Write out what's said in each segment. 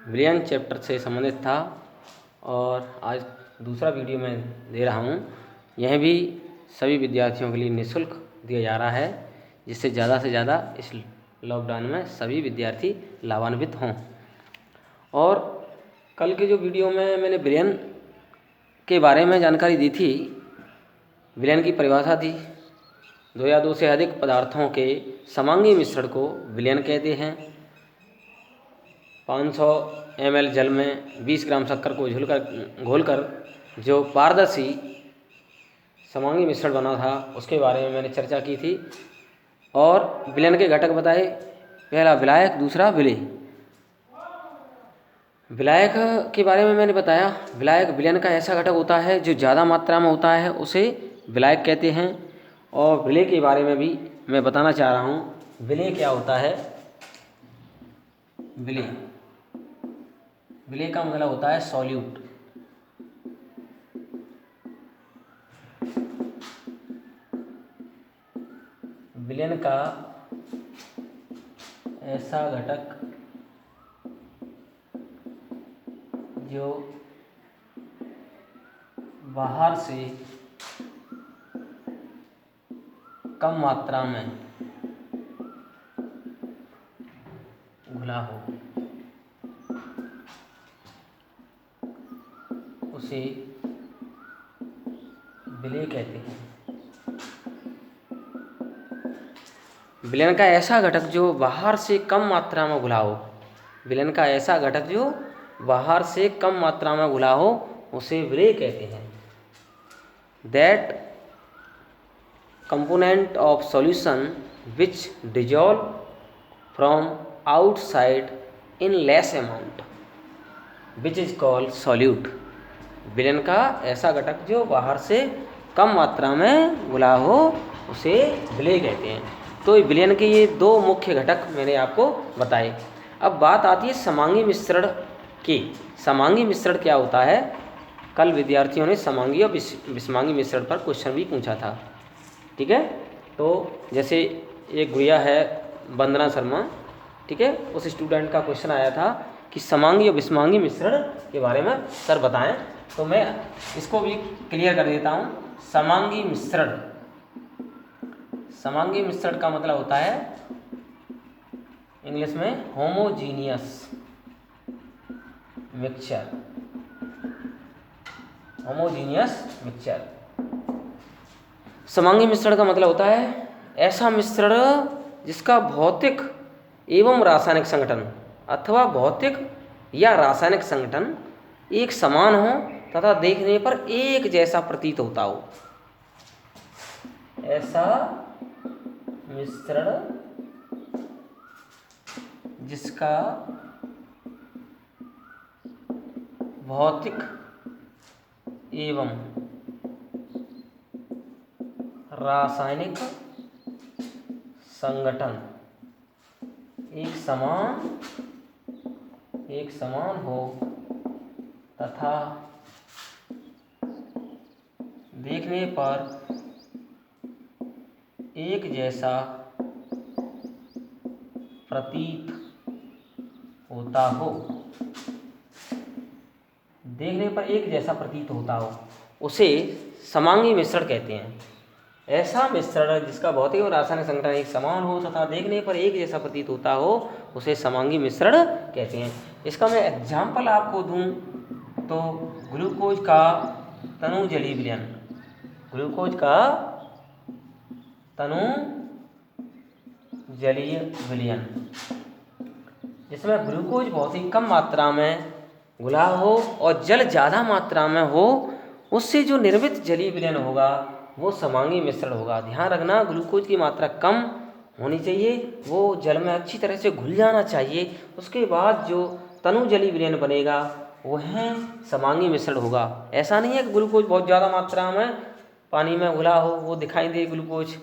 विलयन चैप्टर से संबंधित था और आज दूसरा वीडियो मैं दे रहा हूँ। यह भी सभी विद्यार्थियों के लिए निःशुल्क दिया जा रहा है, जिससे ज़्यादा से ज़्यादा इस लॉकडाउन में सभी विद्यार्थी लाभान्वित हों। और कल के जो वीडियो में मैंने विलयन के बारे में जानकारी दी थी, विलयन की परिभाषा थी, दो या दो से अधिक पदार्थों के समांगी मिश्रण को विलयन कहते हैं। 500 ml जल में 20 ग्राम शक्कर को घोलकर जो पारदर्शी समांगी मिश्रण बना था, उसके बारे में मैंने चर्चा की थी और विलयन के घटक बताए। पहला विलायक, दूसरा विलेय। विलायक के बारे में मैंने बताया, विलायक विलयन का ऐसा घटक होता है जो ज़्यादा मात्रा में होता है, उसे विलायक कहते हैं। और विलेय के बारे में भी मैं बताना चाह रहा हूँ। विलेय क्या होता है? विलेय का मतलब होता है सॉल्यूट। विलयन का ऐसा घटक जो बाहर से कम मात्रा में घुला हो, उसे विलेय कहते हैं। विलयन का ऐसा घटक जो बाहर से कम मात्रा में घुला हो, विलयन का ऐसा घटक जो बाहर से कम मात्रा में घुला हो, उसे विलेय कहते हैं। That component of solution which dissolve from outside in less amount which is called solute. विलयन का ऐसा घटक जो बाहर से कम मात्रा में घुला हो, उसे विलेय कहते हैं। तो विलयन के ये दो मुख्य घटक मैंने आपको बताए। अब बात आती है समांगी मिश्रण की। समांगी मिश्रण क्या होता है? कल विद्यार्थियों ने समांगी और विषमांगी मिश्रण पर क्वेश्चन भी पूछा था, ठीक है। तो जैसे एक गुड़िया है वंदना शर्मा, ठीक है, उस स्टूडेंट का क्वेश्चन आया था कि समांगी और विषमांगी मिश्रण के बारे में सर बताएं। तो मैं इसको भी क्लियर कर देता हूँ। समांगी मिश्रण, समांगी मिश्रण का मतलब होता है इंग्लिश में होमोजीनियस मिक्सचर। Homogeneous mixture. समांगी मिश्रण का मतलब होता है ऐसा मिश्रण जिसका भौतिक एवं रासायनिक संगठन अथवा भौतिक या रासायनिक संगठन एक समान हो तथा देखने पर एक जैसा प्रतीत होता हो। ऐसा मिश्रण जिसका भौतिक एवं रासायनिक संगठन एक समान हो तथा देखने पर एक जैसा प्रतीत होता हो। देखने पर एक जैसा प्रतीत होता हो, उसे समांगी मिश्रण कहते हैं। ऐसा मिश्रण जिसका भौतिक और रासायनिक संगठन एक समान हो तथा देखने पर एक जैसा प्रतीत होता हो, उसे समांगी मिश्रण कहते हैं। इसका मैं एग्जाम्पल आपको दूं तो ग्लूकोज का तनु जलीय विलयन, ग्लूकोज का तनु जलीय विलयन, जिसमें ग्लूकोज बहुत ही कम मात्रा में घुला हो और जल ज़्यादा मात्रा में हो, उससे जो निर्मित जलीय विलयन होगा वो समांगी मिश्रण होगा। ध्यान रखना, ग्लूकोज की मात्रा कम होनी चाहिए, वो जल में अच्छी तरह से घुल जाना चाहिए। उसके बाद जो तनु जलीय विलयन बनेगा वह समांगी मिश्रण होगा। ऐसा नहीं है कि ग्लूकोज बहुत ज़्यादा मात्रा में पानी में घुला हो, वो दिखाई दे ग्लूकोज,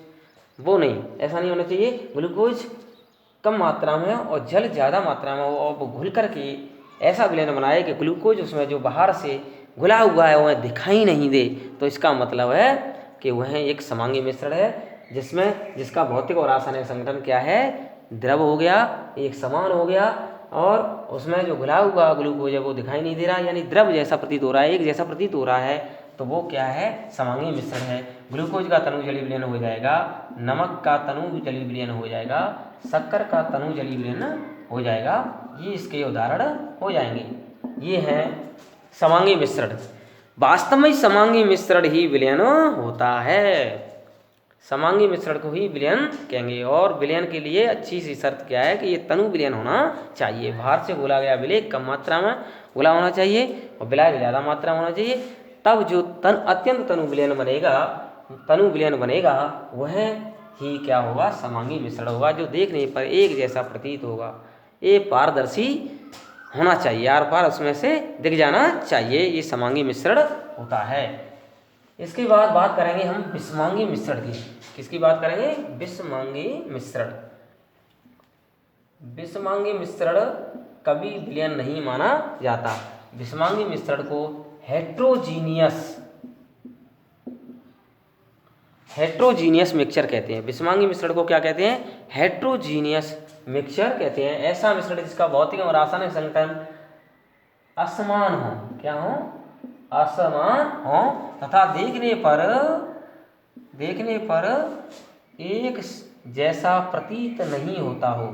वो नहीं, ऐसा नहीं होना चाहिए। ग्लूकोज कम मात्रा में और जल ज़्यादा मात्रा में हो और वो घुल करके ऐसा विलयन बनाए कि ग्लूकोज उसमें जो बाहर से घुला हुआ है वह दिखाई नहीं दे। तो इसका मतलब है कि वह एक समांगी मिश्रण है जिसका भौतिक और रासायनिक संगठन क्या है? द्रव हो गया, एक समान हो गया, और उसमें जो घुला हुआ ग्लूकोज है वो दिखाई नहीं दे रहा, यानी द्रव जैसा प्रतीत हो रहा है, एक जैसा प्रतीत हो रहा है, तो वो क्या है, समांगी मिश्रण है। ग्लूकोज का तनु जलीय विलयन हो जाएगा, नमक का तनु जलीय विलयन हो जाएगा, शक्कर का तनु जलीय विलयन हो जाएगा। ये इसके उदाहरण हो जाएंगे। ये है समांगी मिश्रण। वास्तव में समांगी मिश्रण ही विलयन होता है, समांगी मिश्रण को ही विलयन कहेंगे। और विलयन के लिए अच्छी सी शर्त क्या है कि ये तनु विलयन होना चाहिए। बाहर से घोला गया विलेय कम मात्रा में घोला होना चाहिए और विलायक ज़्यादा मात्रा में होना चाहिए, तब जो अत्यंत तनु विलयन बनेगा वह ही क्या होगा, समांगी मिश्रण होगा, जो देखने पर एक जैसा प्रतीत होगा। ये पारदर्शी होना चाहिए, आर पार उसमें से दिख जाना चाहिए, ये समांगी मिश्रण होता है। इसके बाद बात करेंगे हम विषमांगी मिश्रण की। किसकी बात करेंगे, विषमांगी मिश्रण। विषमांगी मिश्रण कभी विलयन नहीं माना जाता। विषमांगी मिश्रण को हेट्रोजीनियस मिक्सचर कहते हैं। विषमांगी मिश्रण को क्या कहते हैं, हेट्रोजीनियस मिक्सचर कहते हैं। ऐसा मिश्रण जिसका भौतिक और रासायनिक संगठन असमान हो, क्या हो, असमान हो, तथा देखने पर एक जैसा प्रतीत नहीं होता हो,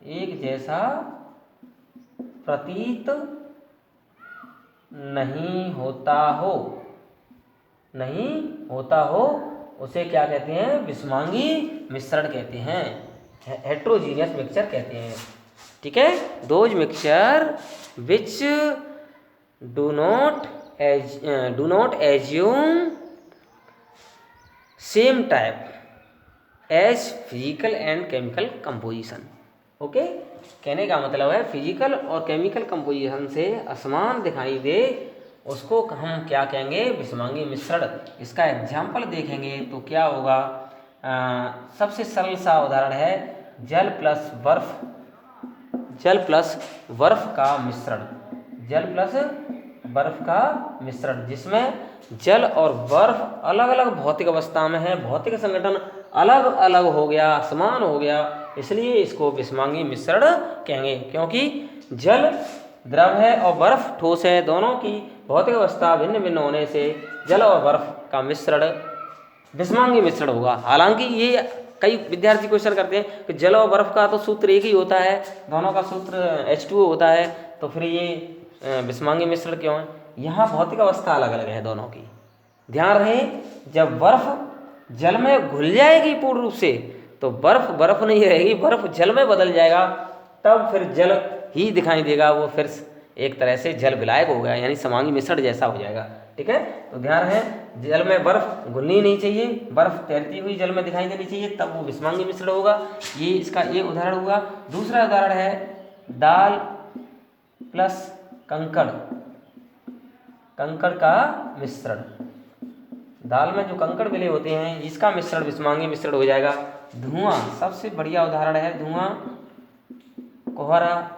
एक जैसा प्रतीत नहीं होता हो, उसे क्या कहते हैं, विषमांगी मिश्रण कहते हैं, हेट्रोजीनियस मिक्सचर कहते हैं। ठीक है, those mixture which do not assume same type as physical and chemical composition. Okay, कहने का मतलब है फिजिकल और केमिकल कंपोजिशन से असमान दिखाई दे, उसको हम क्या कहेंगे, विषमांगी मिश्रण। इसका एग्जाम्पल देखेंगे तो क्या होगा, सबसे सरल सा उदाहरण है जल प्लस बर्फ का मिश्रण, जिसमें जल और बर्फ अलग अलग भौतिक अवस्था में है, भौतिक संगठन अलग अलग हो गया, समान हो गया, इसलिए इसको विषमांगी मिश्रण कहेंगे। क्योंकि जल द्रव है और बर्फ ठोस है, दोनों की भौतिक अवस्था भिन्न भिन्न होने से जल और बर्फ का मिश्रण विषमांगी मिश्रण होगा। हालांकि ये कई विद्यार्थी क्वेश्चन करते हैं कि जल और बर्फ का तो सूत्र एक ही होता है, दोनों का सूत्र H2O होता है, तो फिर ये विषमांगी मिश्रण क्यों है। यहाँ भौतिक अवस्था अलग अलग है दोनों की। ध्यान रहे, जब बर्फ जल में घुल जाएगी पूर्ण रूप से तो बर्फ नहीं रहेगी, बर्फ जल में बदल जाएगा, तब फिर जल ही दिखाई देगा, वो फिर एक तरह से जल विलायक हो गया, यानी समांगी मिश्रण जैसा हो जाएगा। ठीक है, तो ध्यान रहे, जल में बर्फ घुलनी नहीं चाहिए, बर्फ तैरती हुई जल में दिखाई देनी चाहिए, तब वो विषमांगी मिश्रण होगा। ये इसका एक उदाहरण हुआ। दूसरा उदाहरण है दाल प्लस कंकड़ का मिश्रण। दाल में जो कंकड़ मिले होते हैं, इसका मिश्रण विषमांगी मिश्रण हो जाएगा। धुआं सबसे बढ़िया उदाहरण है, धुआं, कोहरा,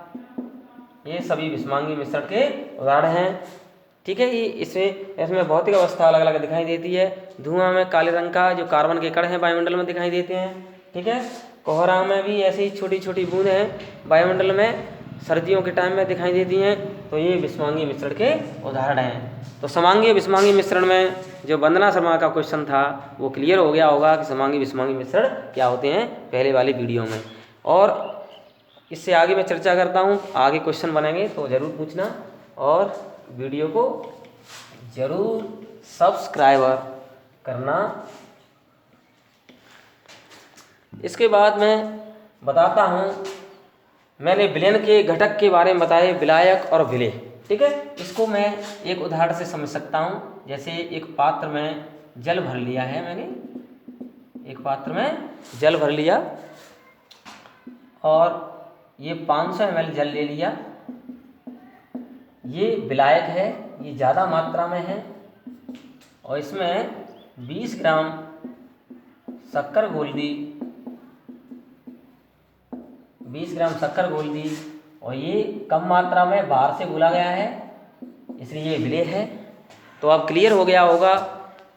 ये सभी विषमांगी मिश्रण के उदाहरण हैं। ठीक है, ये इसमें भौतिक अवस्था अलग अलग दिखाई देती है। धुआं में काले रंग का जो कार्बन के कण हैं वायुमंडल में दिखाई देते हैं। ठीक है, कोहरा में भी ऐसी छोटी छोटी बूंदें हैं वायुमंडल में, सर्दियों के टाइम में दिखाई देती हैं। तो ये विषमांगी मिश्रण के उदाहरण हैं। तो समांगी विषमांगी मिश्रण में जो वंदना शर्मा का क्वेश्चन था वो क्लियर हो गया होगा कि समांगी विषमांगी मिश्रण क्या होते हैं पहले वाली वीडियो में। और इससे आगे मैं चर्चा करता हूँ, आगे क्वेश्चन बनेंगे तो ज़रूर पूछना, और वीडियो को ज़रूर सब्सक्राइब करना। इसके बाद मैं बताता हूँ, मैंने विलयन के घटक के बारे में बताए, विलायक और विलेय। ठीक है, इसको मैं एक उदाहरण से समझ सकता हूँ। जैसे एक पात्र में जल भर लिया है मैंने, एक पात्र में जल भर लिया और ये 500 ml जल ले लिया। ये विलायक है, ये ज़्यादा मात्रा में है और इसमें 20 ग्राम शक्कर घोल दी, 20 ग्राम शक्कर घोल दी, और ये कम मात्रा में बाहर से घोला गया है, इसलिए ये विलेय है। तो अब क्लियर हो गया होगा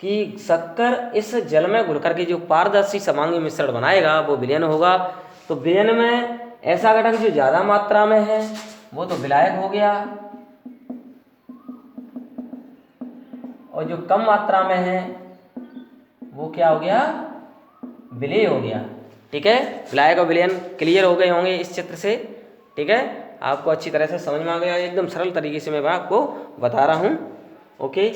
कि शक्कर इस जल में घुल करके जो पारदर्शी समांगी मिश्रण बनाएगा वो विलयन होगा। तो विलयन में ऐसा घटक जो ज़्यादा मात्रा में है वो तो विलायक हो गया, और जो कम मात्रा में है वो क्या हो गया, विलेय हो गया। ठीक है, विलायक और विलयन क्लियर हो गए होंगे इस चित्र से। ठीक है, आपको अच्छी तरह से समझ में आ गया, एकदम सरल तरीके से मैं आपको बता रहा हूँ। ओके।